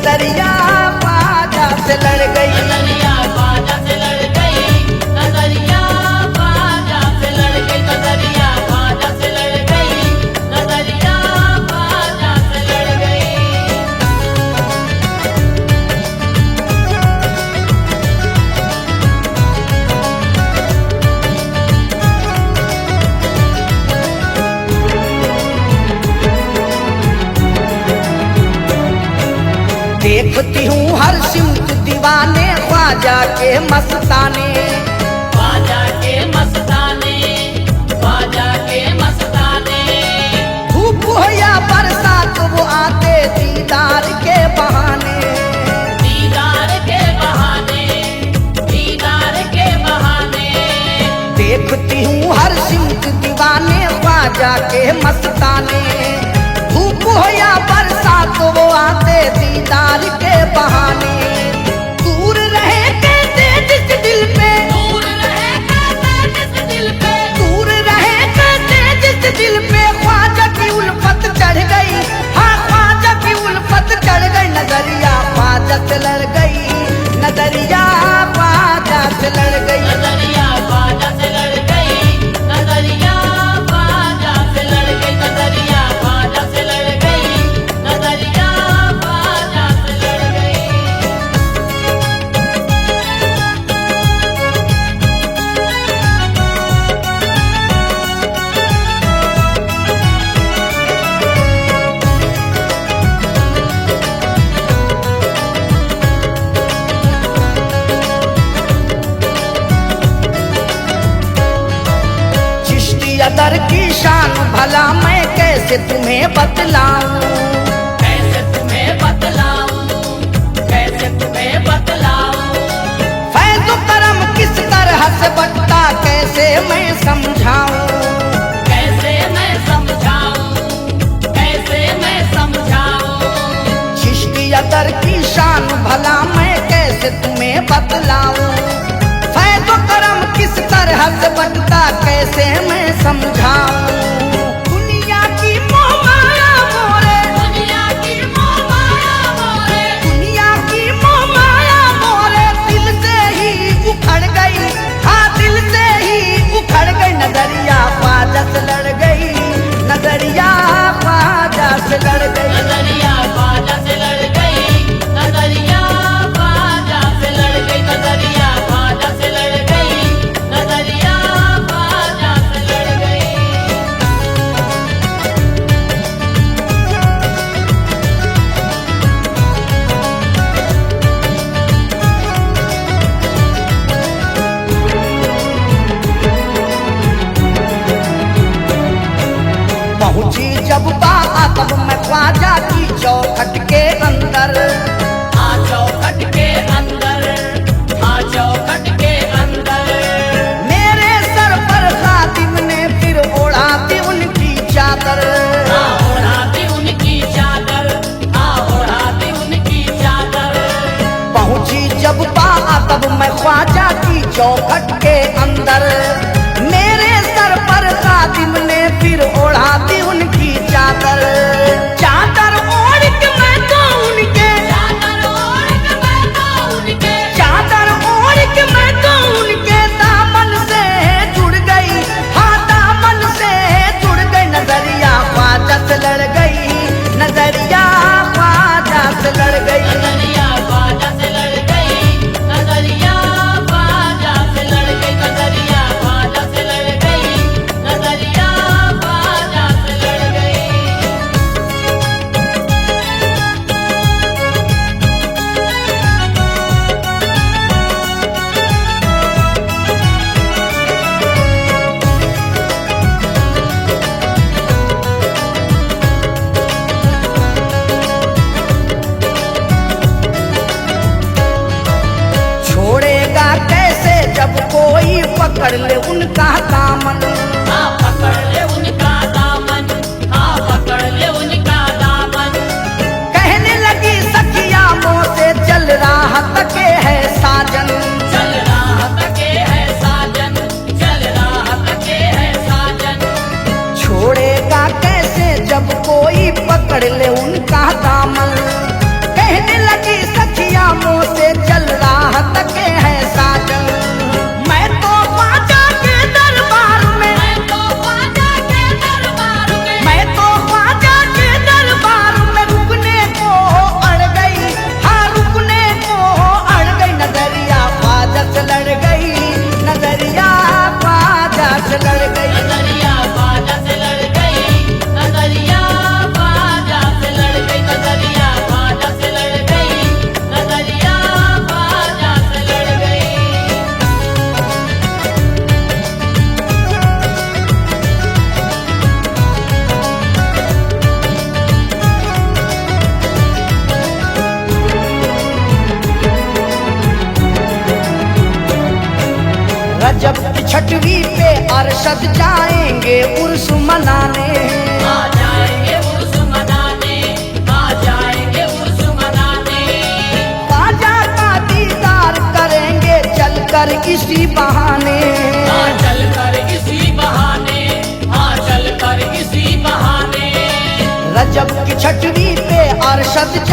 नजरिया ख्वाजा से लड़ गई। नजरिया ख्वाजा से लड़ गई, नजरिया ख्वाजा से लड़ गई, नजरिया ख्वाजा से लड़ गई, नजरिया ख्वाजा से लड़ गई। देखती हूँ हर सिमत दीवाने ख्वाजा के मस्ताने, ख्वाजा के मस्ताने, ख्वाजा के मस्ताने। धूप हो या बरसात वो आते दीदार के बहाने। दीदार के बहाने, दीदार के बहाने। देखती हूँ हर सिमत दीवाने ख्वाजा के मस्ताने। धूप हो या बरसात वो आते दीदार के बहाने। दूर रहे कहते जिस दिल पे, दूर रहे कहते जिस दिल पे, दूर रहे कहते जिस दिल पे ख्वाजा की उल्फत चढ़ गई। हाँ ख्वाजा की उल्फत चढ़ गई। नजरिया ख्वाजा से लड़ गई, नजरिया ख्वाजा से लड़ गई। नजरिया ख्वाजा से लड़ गई, नजरिया ख्वाजा से लड़ गई, नजरिया ख्वाजा से लड़ गई, नजरिया ख्वाजा से लड़ गई। चिश्ती अदर की शान भला मैं कैसे तुम्हें बतलाऊं। कैसे तुम्हें बतलाऊं, कैसे तुम्हें बतलाऊं। फैज़ करम किस तरह से बटता कैसे मैं समझाऊं। कैसे मैं समझाऊं, कैसे मैं समझाऊं। चिश्ती अदर की शान भला मैं कैसे तुम्हें बतलाऊं। फैज़ करम किस तरह से बटता कैसे मैं समझाऊं। दुनिया की मोह माया मोरे, दुनिया की मोह माया मोरे, दुनिया की मोह माया मोरे दिल से ही उखड़ गई। हाँ दिल से ही उखड़ गई। नजरिया ख्वाजा से लड़ गई, नजरिया ख्वाजा से लड़ गई। नजरिया ख्वाजा से लड़ गई, नजरिया ख्वाजा से लड़ गई, नजरिया ख्वाजा से लड़ गई, नजरिया ख्वाजा से लड़ गई। पहुंची जब बात मैं ख्वाजा की चौखट के अंदर। आ चौखट के अंदर, आ चौखट के अंदर। मेरे सर पर खातिम ने फिर ओढ़ा दी उनकी चादर। आ ओढ़ाती उनकी चादर, आ ओढ़ाती उनकी चादर। पहुंची जब बात मैं ख्वाजा की चौखट के अंदर। मेरे सर पर खातिम ने फिर ओढ़ा दी उनकी चादर। चादर ओढ़ के मैं तो उनके, चादर ओढ़ के मैं तो उनके, चादर ओढ़ के मैं तो उनके दामन से जुड़ गई। हाँ दामन से जुड़ गई। नजरिया ख्वाजा से लड़ गई, नजरिया ख्वाजा से लड़ गई। नजरिया ख्वाजा से लड़ गई, नजरिया ख्वाजा से लड़ छठवीं पे अरशद जाएंगे उर्स मनाने। आ जाएंगे उर्स मनाने, आ जाएंगे उर्स मनाने। ख्वाजा का दीदार करेंगे चलकर इसी बहाने। आ चल कर इसी बहाने, आ चल कर इसी बहाने। रजब की छठवीं पे अरशद